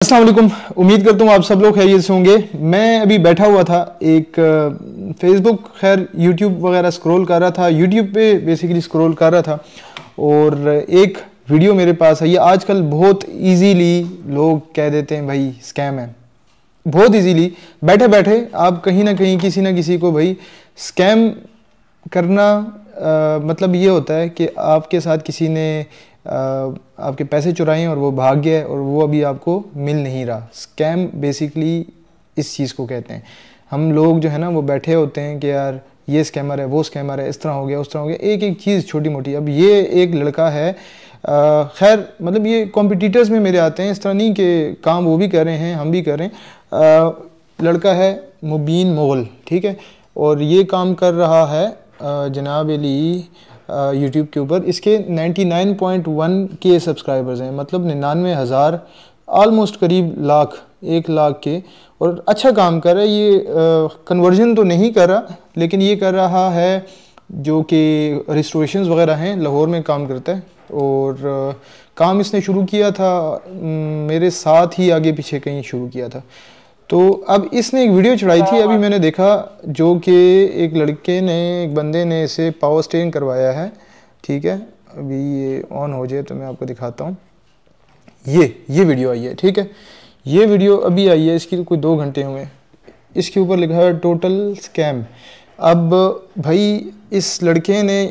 अस्सलाम वालेकुम। उम्मीद करता हूँ आप सब लोग खैरियत से होंगे। मैं अभी बैठा हुआ था एक फेसबुक खैर यूट्यूब वगैरह स्क्रॉल कर रहा था, यूट्यूब पे बेसिकली स्क्रॉल कर रहा था और एक वीडियो मेरे पास है। ये आजकल बहुत इजीली लोग कह देते हैं भाई स्कैम है, बहुत इजीली बैठे बैठे आप कहीं ना कहीं किसी ना किसी को भाई स्कैम करना मतलब ये होता है कि आपके साथ किसी ने आपके पैसे चुराए और वो भाग गया और वो अभी आपको मिल नहीं रहा। स्कैम बेसिकली इस चीज़ को कहते हैं। हम लोग जो है ना वो बैठे होते हैं कि यार ये स्कैमर है, वो स्कैमर है, इस तरह हो गया, उस तरह हो गया, एक एक चीज़ छोटी मोटी। अब ये एक लड़का है, खैर मतलब ये कॉम्पिटिटर्स में मेरे आते हैं, इस तरह नहीं कि काम वो भी कर रहे हैं हम भी कर रहे हैं। लड़का है मुबीन मुगल, ठीक है, और ये काम कर रहा है जनाब अली यूट्यूब के ऊपर। इसके 99.1 के सब्सक्राइबर्स हैं, मतलब 99,000 ऑलमोस्ट करीब लाख, 1 लाख के, और अच्छा काम कर रहा है। ये कन्वर्जन तो नहीं कर रहा लेकिन ये कर रहा है जो कि रिस्टोरेशंस वगैरह हैं, लाहौर में काम करता है। और काम इसने शुरू किया था मेरे साथ ही आगे पीछे कहीं शुरू किया था। तो अब इसने एक वीडियो चढ़ाई थी, अभी मैंने देखा, जो कि एक लड़के ने, एक बंदे ने इसे पावर स्टेरिंग करवाया है, ठीक है। अभी ये ऑन हो जाए तो मैं आपको दिखाता हूँ। ये वीडियो आई है, ठीक है, ये वीडियो अभी आई है, इसकी कोई 2 घंटे हुए। इसके ऊपर लिखा है टोटल स्कैम। अब भाई इस लड़के ने,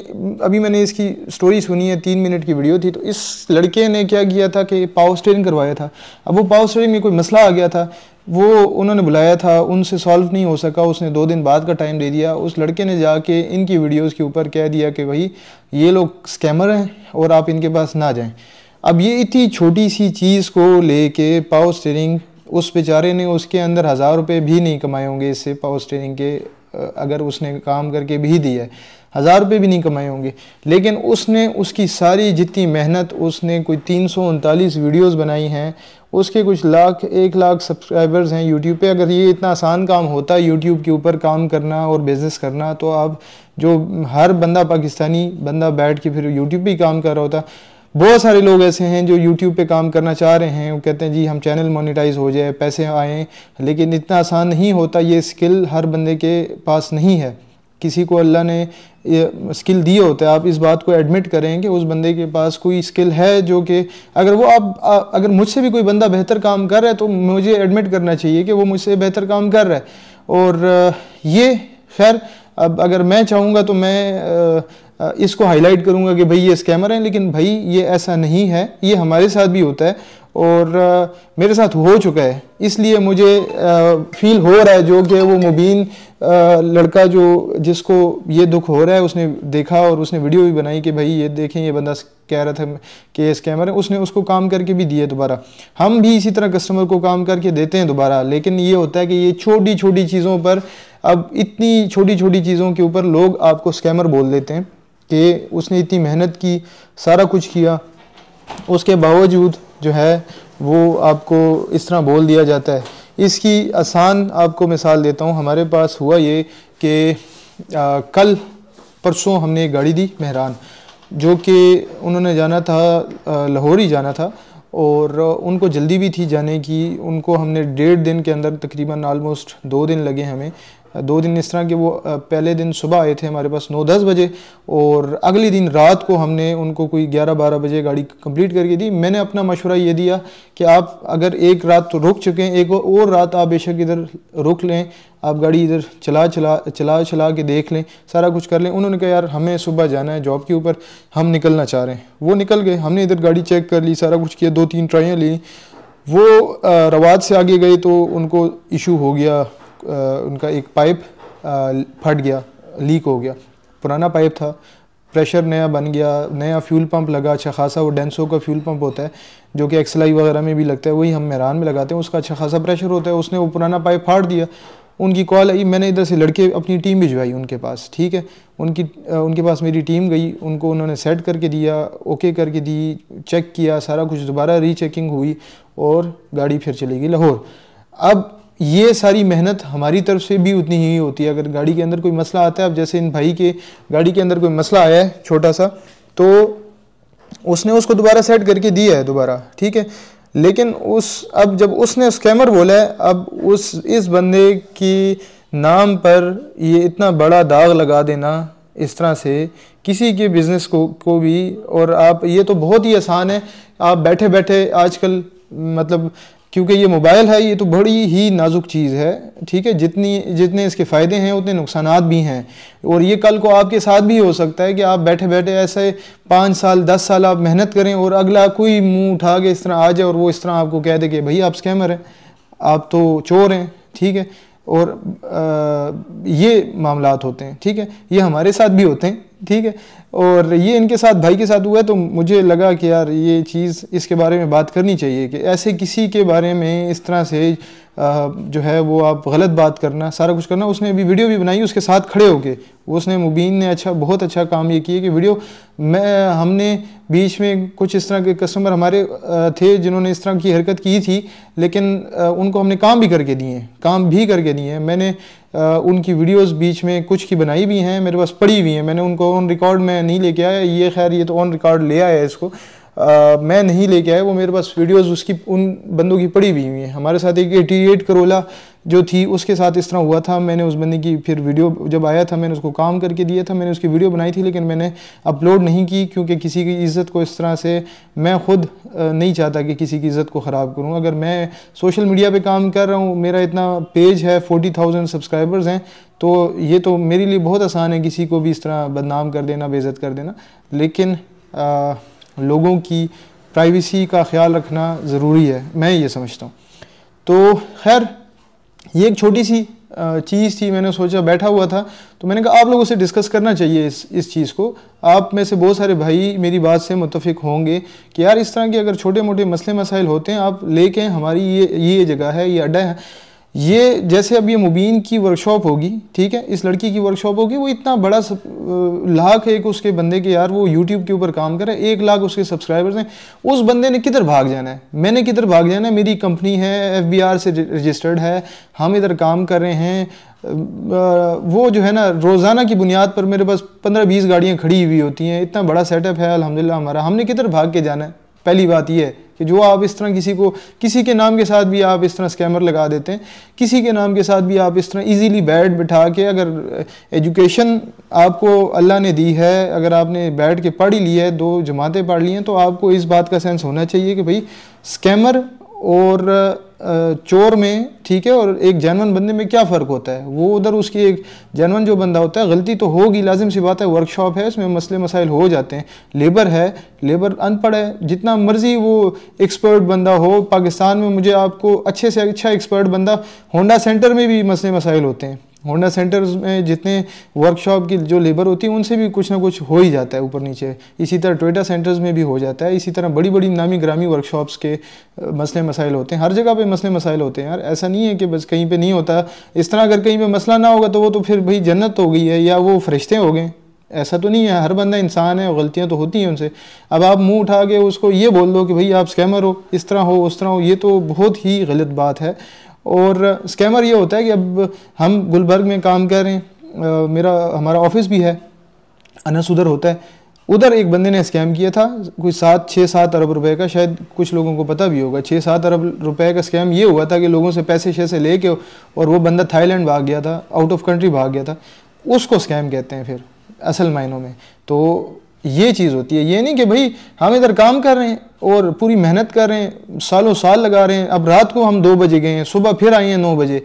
अभी मैंने इसकी स्टोरी सुनी है, 3 मिनट की वीडियो थी। तो इस लड़के ने क्या किया था कि पावर स्टेरिंग करवाया था। अब वो पावर स्टेरिंग में कोई मसला आ गया था, वो उन्होंने बुलाया था, उनसे सॉल्व नहीं हो सका, उसने 2 दिन बाद का टाइम दे दिया। उस लड़के ने जाके इनकी वीडियोस के ऊपर कह दिया कि भाई ये लोग स्कैमर हैं और आप इनके पास ना जाएं। अब ये इतनी छोटी सी चीज़ को लेके पावर स्टेरिंग, उस बेचारे ने उसके अंदर 1000 रुपये भी नहीं कमाए होंगे इससे पावर स्टेरिंग के, अगर उसने काम करके भी दिया है 1000 रुपये भी नहीं कमाए होंगे। लेकिन उसने उसकी सारी जितनी मेहनत, उसने कोई 339 वीडियोस बनाई हैं, उसके कुछ लाख, 1 लाख सब्सक्राइबर्स हैं यूट्यूब पे। अगर ये इतना आसान काम होता है यूट्यूब के ऊपर काम करना और बिज़नेस करना, तो आप जो हर बंदा पाकिस्तानी बंदा बैठ के फिर यूट्यूब पे ही काम कर रहा होता। बहुत सारे लोग ऐसे हैं जो यूट्यूब पे काम करना चाह रहे हैं, वो कहते हैं जी हम चैनल मोनेटाइज हो जाए, पैसे आएँ, लेकिन इतना आसान नहीं होता। ये स्किल हर बंदे के पास नहीं है, किसी को अल्लाह ने ये स्किल दिए होते हैं। आप इस बात को एडमिट करें कि उस बंदे के पास कोई स्किल है, जो कि अगर वो अगर मुझसे भी कोई बंदा बेहतर काम कर रहा है तो मुझे एडमिट करना चाहिए कि वो मुझसे बेहतर काम कर रहा है। और ये खैर अब अगर मैं चाहूँगा तो मैं इसको हाईलाइट करूँगा कि भाई ये स्कैमर हैं, लेकिन भाई ये ऐसा नहीं है, ये हमारे साथ भी होता है और मेरे साथ हो चुका है। इसलिए मुझे फील हो रहा है जो कि वो मुबीन लड़का जो जिसको ये दुख हो रहा है, उसने देखा और उसने वीडियो भी बनाई कि भाई ये देखें ये बंदा कह रहा था कि ये स्कैमर है, उसने उसको काम करके भी दिए दोबारा। हम भी इसी तरह कस्टमर को काम करके देते हैं दोबारा, लेकिन ये होता है कि ये छोटी छोटी चीज़ों पर, अब इतनी छोटी छोटी चीज़ों के ऊपर लोग आपको स्कैमर बोल देते हैं कि उसने इतनी मेहनत की, सारा कुछ किया, उसके बावजूद जो है वो आपको इस तरह बोल दिया जाता है। इसकी आसान आपको मिसाल देता हूँ। हमारे पास हुआ ये कि कल परसों हमने एक गाड़ी दी मेहरान, जो कि उन्होंने जाना था, लाहौर ही जाना था और उनको जल्दी भी थी जाने की। उनको हमने 1.5 दिन के अंदर, तकरीबन ऑलमोस्ट 2 दिन लगे हमें। 2 दिन इस तरह के, वो पहले दिन सुबह आए थे हमारे पास 9-10 बजे और अगले दिन रात को हमने उनको कोई 11-12 बजे गाड़ी कंप्लीट करके दी। मैंने अपना मशवरा ये दिया कि आप अगर एक रात तो रुक चुके हैं, एक और रात आप बेशक इधर रुक लें, आप गाड़ी इधर चला के देख लें, सारा कुछ कर लें। उन्होंने कहा यार हमें सुबह जाना है जॉब के ऊपर, हम निकलना चाह रहे हैं। वो निकल गए, हमने इधर गाड़ी चेक कर ली, सारा कुछ किया, 2-3 ट्राइयाँ ली। वो रवाद से आगे गए तो उनको इशू हो गया, उनका एक पाइप फट गया, लीक हो गया। पुराना पाइप था, प्रेशर नया बन गया, नया फ्यूल पंप लगा अच्छा खासा। वो डेंसो का फ्यूल पंप होता है जो कि एक्सलाई वगैरह में भी लगता है, वही हम मेहरान में लगाते हैं, उसका अच्छा खासा प्रेशर होता है। उसने वो पुराना पाइप फाड़ दिया। उनकी कॉल आई, मैंने इधर से लड़के अपनी टीम भिजवाई उनके पास, ठीक है। उनके पास मेरी टीम गई, उनको उन्होंने सेट करके दिया, ओके करके दी, चेक किया, सारा कुछ दोबारा रीचेकिंग हुई और गाड़ी फिर चली गई लाहौर। अब ये सारी मेहनत हमारी तरफ से भी उतनी ही होती है। अगर गाड़ी के अंदर कोई मसला आता है, अब जैसे इन भाई के गाड़ी के अंदर कोई मसला आया है छोटा सा, तो उसने उसको दोबारा सेट करके दिया है दोबारा, ठीक है। लेकिन अब जब उसने स्कैमर बोला है, अब इस बंदे की नाम पर ये इतना बड़ा दाग लगा देना इस तरह से किसी के बिज़नेस को भी, और आप ये तो बहुत ही आसान है, आप बैठे बैठे आजकल मतलब क्योंकि ये मोबाइल है, ये तो बड़ी ही नाजुक चीज़ है, ठीक है, जितने इसके फ़ायदे हैं उतने नुकसानात भी हैं। और ये कल को आपके साथ भी हो सकता है कि आप बैठे बैठे ऐसे 5 साल 10 साल आप मेहनत करें और अगला कोई मुंह उठा के इस तरह आ जाए और वो इस तरह आपको कह दे कि भाई आप स्कैमर हैं, आप तो चोर हैं, ठीक है। और ये मामलात होते हैं, ठीक है, ये हमारे साथ भी होते हैं, ठीक है। और ये इनके साथ, भाई के साथ हुआ है, तो मुझे लगा कि यार ये चीज़, इसके बारे में बात करनी चाहिए कि ऐसे किसी के बारे में इस तरह से जो है वो आप गलत बात करना, सारा कुछ करना। उसने अभी वीडियो भी बनाई उसके साथ खड़े होके, उसने मुबीन ने बहुत अच्छा काम ये किया कि वीडियो हमने बीच में कुछ इस तरह के कस्टमर हमारे थे जिन्होंने इस तरह की हरकत की थी, लेकिन उनको हमने काम भी करके दिए हैं। मैंने उनकी वीडियोस बीच में कुछ की बनाई भी हैं, मेरे पास पड़ी हुई हैं, मैंने उनको ऑन रिकॉर्ड में नहीं लेके आया, ये खैर ये तो ऑन रिकॉर्ड ले आया है, इसको मैं नहीं लेके आया, वो मेरे पास वीडियोस उसकी उन बंदों की पड़ी हुई हैं। हमारे साथ एक 88 करोला जो थी उसके साथ इस तरह हुआ था, मैंने उस बंदे की फिर वीडियो जब आया था मैंने उसको काम करके दिया था, मैंने उसकी वीडियो बनाई थी, लेकिन मैंने अपलोड नहीं की क्योंकि किसी की इज़्ज़त को इस तरह से मैं ख़ुद नहीं चाहता कि किसी की इज़्ज़त को ख़राब करूं। अगर मैं सोशल मीडिया पे काम कर रहा हूं, मेरा इतना पेज है, 40,000 सब्सक्राइबर्स हैं, तो ये तो मेरे लिए बहुत आसान है किसी को भी इस तरह बदनाम कर देना, बेइज्जत कर देना, लेकिन लोगों की प्राइवेसी का ख्याल रखना ज़रूरी है, मैं ये समझता हूँ। तो खैर ये एक छोटी सी चीज़ थी, मैंने सोचा बैठा हुआ था तो मैंने कहा आप लोगों से डिस्कस करना चाहिए इस चीज़ को। आप में से बहुत सारे भाई मेरी बात से मुत्तफिक होंगे कि यार इस तरह के अगर छोटे मोटे मसले मसाइल होते हैं आप लेके, हमारी ये जगह है, ये अड्डा है, ये जैसे अब ये मुबीन की वर्कशॉप होगी, ठीक है, इस लड़की की वर्कशॉप होगी, वो इतना बड़ा लाख एक उसके बंदे के, यार वो यूट्यूब के ऊपर काम कर रहा है, 1 लाख उसके सब्सक्राइबर्स हैं, उस बंदे ने किधर भाग जाना है, मैंने किधर भाग जाना है, मेरी कंपनी है, FBR से रजिस्टर्ड है, हम इधर काम कर रहे हैं, वो जो है ना रोज़ाना की बुनियाद पर मेरे पास 15-20 गाड़ियाँ खड़ी हुई होती हैं, इतना बड़ा सेटअप है अल्हम्दुलिल्लाह हमारा, हमने किधर भाग के जाना है। पहली बात ये है कि जो आप इस तरह किसी के नाम के साथ भी आप इस तरह स्कैमर लगा देते हैं, किसी के नाम के साथ भी आप इस तरह इजीली बैठ बिठा के, अगर एजुकेशन आपको अल्लाह ने दी है, अगर आपने बैठ के पढ़ ही ली है, 2 जमातें पढ़ ली हैं, तो आपको इस बात का सेंस होना चाहिए कि भाई स्कैमर और चोर में, ठीक है, और एक जेन्युइन बंदे में क्या फ़र्क होता है। वो उधर उसकी एक जेन्युइन जो बंदा होता है, गलती तो होगी, लाजिम सी बात है, वर्कशॉप है, उसमें मसले मसाइल हो जाते हैं, लेबर है, लेबर अनपढ़ है, जितना मर्जी वो एक्सपर्ट बंदा हो, पाकिस्तान में मुझे आपको अच्छे से अच्छा एक्सपर्ट बंदा, होंडा सेंटर में भी मसले मसाइल होते हैं, होंडा सेंटर्स में जितने वर्कशॉप की जो लेबर होती है उनसे भी कुछ ना कुछ हो ही जाता है ऊपर नीचे, इसी तरह टोयोटा सेंटर्स में भी हो जाता है, इसी तरह बड़ी बड़ी नामी ग्रामी वर्कशॉप्स के मसले मसाइल होते हैं, हर जगह पे मसले मसाइल होते हैं यार, ऐसा नहीं है कि बस कहीं पे नहीं होता। इस तरह अगर कहीं पे मसला ना होगा तो वो तो फिर भाई जन्नत हो गई है या वो फरिश्ते हो गए, ऐसा तो नहीं है, हर बंदा इंसान है और गलतियाँ तो होती हैं उनसे। अब आप मुँह उठा के उसको ये बोल दो कि भाई आप स्कैमर हो, इस तरह हो उस तरह हो, ये तो बहुत ही गलत बात है। और स्कैमर ये होता है कि अब हम गुलबर्ग में काम कर रहे हैं, हमारा ऑफिस भी है, अनस उधर होता है, उधर एक बंदे ने स्कैम किया था कोई 6-7 अरब रुपए का, शायद कुछ लोगों को पता भी होगा, 6-7 अरब रुपए का स्कैम ये हुआ था कि लोगों से पैसे लेके, और वो बंदा थाईलैंड भाग गया था, आउट ऑफ कंट्री भाग गया था, उसको स्कैम कहते हैं फिर असल मायनों में। तो ये चीज़ होती है, ये नहीं कि भाई हम इधर काम कर रहे हैं और पूरी मेहनत कर रहे हैं, सालों साल लगा रहे हैं, अब रात को हम 2 बजे गए हैं, सुबह फिर आए हैं 9 बजे,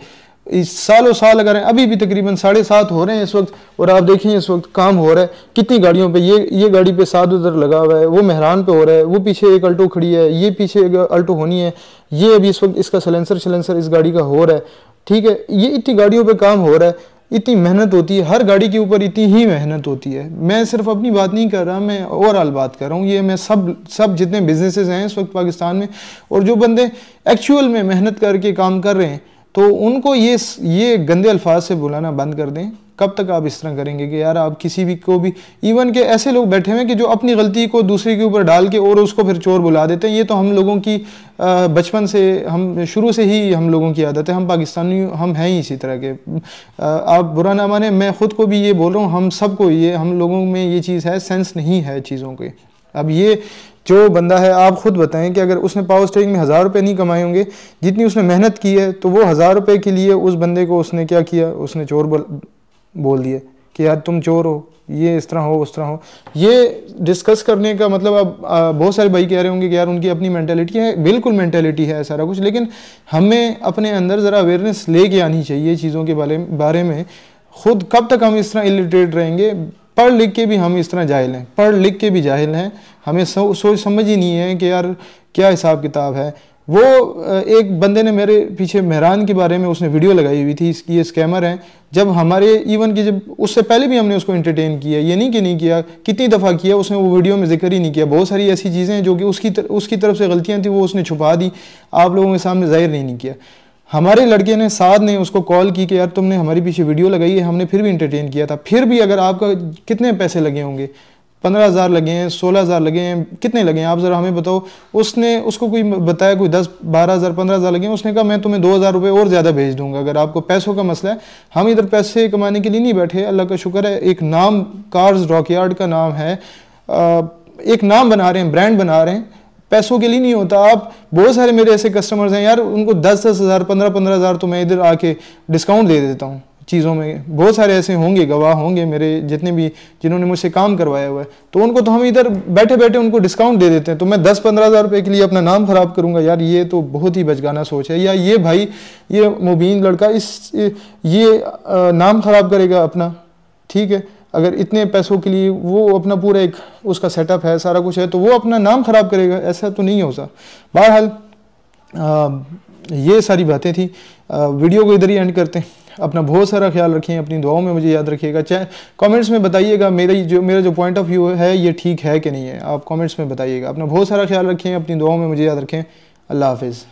इस सालों साल लगा रहे हैं, अभी भी तकरीबन 7:30 हो रहे हैं इस वक्त, और आप देखें इस वक्त काम हो रहा है कितनी गाड़ियों पे, ये गाड़ी पे 7 उधर लगा हुआ है, वो मेहरान पे हो रहा है, वो पीछे एक अल्टो खड़ी है, ये पीछे एक अल्टो होनी है, ये अभी इस वक्त इसका सलेंसर इस गाड़ी का हो रहा है, ठीक है, ये इतनी गाड़ियों पर काम हो रहा है, इतनी मेहनत होती है, हर गाड़ी के ऊपर इतनी ही मेहनत होती है। मैं सिर्फ अपनी बात नहीं कर रहा, मैं ओवरऑल बात कर रहा हूँ, ये मैं सब जितने बिजनेसेस हैं इस वक्त पाकिस्तान में, और जो बंदे एक्चुअल में मेहनत करके काम कर रहे हैं, तो उनको ये गंदे अल्फाज से बुलाना बंद कर दें। कब तक आप इस तरह करेंगे कि यार आप किसी भी को भी, इवन के ऐसे लोग बैठे हुए हैं कि जो अपनी गलती को दूसरे के ऊपर डाल के और उसको फिर चोर बुला देते हैं। ये तो हम लोगों की बचपन से, हम शुरू से ही हम लोगों की आदत है, हम पाकिस्तानी हम हैं ही इसी तरह के। आप बुरा ना माने, मैं ख़ुद को भी ये बोल रहा हूँ, हम सबको हम लोगों में ये चीज़ है, सेंस नहीं है चीज़ों के। अब ये जो बंदा है, आप खुद बताएं कि अगर उसने पावर स्टेरिंग में 1000 रुपये नहीं कमाए होंगे जितनी उसने मेहनत की है, तो वो 1000 रुपये के लिए उस बंदे को उसने क्या किया, उसने चोर बोल दिया कि यार तुम चोर हो, ये इस तरह हो उस तरह हो। ये डिस्कस करने का मतलब, अब बहुत सारे भाई कह रहे होंगे कि यार उनकी अपनी मेंटेलिटी है, बिल्कुल मेंटेलिटी है सारा कुछ, लेकिन हमें अपने अंदर ज़रा अवेयरनेस लेके आनी चाहिए चीज़ों के बारे में। खुद कब तक हम इस तरह इलिटरेट रहेंगे, पढ़ लिख के भी हम इस तरह जाहिल हैं, पढ़ लिख के भी जाहिल हैं, हमें सोच समझ ही नहीं है कि यार क्या हिसाब किताब है। वो एक बंदे ने मेरे पीछे मेहरान के बारे में उसने वीडियो लगाई हुई थी, इसकी ये स्कैमर हैं। जब हमारे इवन कि जब उससे पहले भी हमने उसको एंटरटेन किया, ये नहीं कि नहीं किया, कितनी दफ़ा किया, उसने वो वीडियो में जिक्र ही नहीं किया। बहुत सारी ऐसी चीज़ें हैं जो कि उसकी तरफ से गलतियाँ थी, वो उसने छुपा दी, आप लोगों के सामने जाहिर नहीं किया। हमारे लड़के ने साथ ने उसको कॉल की कि यार तुमने हमारे पीछे वीडियो लगाई है, हमने फिर भी एंटरटेन किया था। फिर भी अगर आपका कितने पैसे लगे होंगे, 15,000 लगे हैं, 16,000 लगे हैं, कितने लगे हैं आप ज़रा हमें बताओ। उसको कोई बताया कोई 10, 12,000, 15,000 लगे हैं, उसने कहा मैं तुम्हें 2,000 रुपये और ज़्यादा भेज दूंगा अगर आपको पैसों का मसला है। हम इधर पैसे कमाने के लिए नहीं बैठे, अल्लाह का शुक्र है, एक नाम कार्स रॉकयार्ड का नाम है, एक नाम बना रहे हैं, ब्रांड बना रहे हैं, पैसों के लिए नहीं होता। आप बहुत सारे मेरे ऐसे कस्टमर्स हैं यार, उनको 10,000, 15,000 तो मैं इधर आके डिस्काउंट दे देता हूँ चीज़ों में। बहुत सारे ऐसे होंगे, गवाह होंगे मेरे जितने भी जिन्होंने मुझसे काम करवाया हुआ है, तो उनको तो हम इधर बैठे बैठे उनको डिस्काउंट दे देते हैं। तो मैं 10-15,000 रुपये के लिए अपना नाम ख़राब करूँगा यार, ये तो बहुत ही बचगाना सोच है। या ये भाई, ये मुबीन लड़का ये नाम ख़राब करेगा अपना, ठीक है, अगर इतने पैसों के लिए वो अपना पूरा एक उसका सेटअप है, सारा कुछ है, तो वो अपना नाम ख़राब करेगा, ऐसा तो नहीं होता। बहरहाल ये सारी बातें थी। वीडियो को इधर ही एंड करते हैं। अपना बहुत सारा ख्याल रखें, अपनी दुआओं में मुझे याद रखिएगा। चाहे कमेंट्स में बताइएगा मेरा जो पॉइंट ऑफ व्यू है ये ठीक है कि नहीं है, आप कमेंट्स में बताइएगा। अपना बहुत सारा ख्याल रखें, अपनी दुआओं में मुझे याद रखें। अल्लाह हाफिज़।